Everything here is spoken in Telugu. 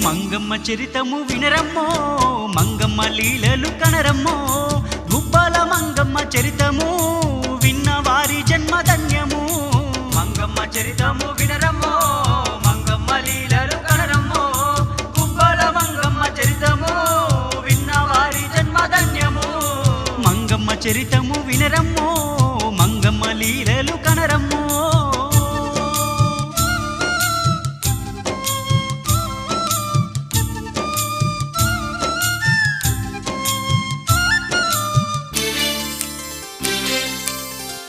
మంగమ్మ చరితము వినరమ్మో, మంగమ్మ లీలలు కనరమ్మో. గుబ్బల మంగమ్మ చరితము విన్నవారి జన్మధన్యము. మంగమ్మ చరితము వినరమ్మో, మంగమ్మ లీలలు కనరమ్మో. గుబ్బల మంగమ్మ చరితము విన్నవారి జన్మధన్యము. మంగమ్మ చరితము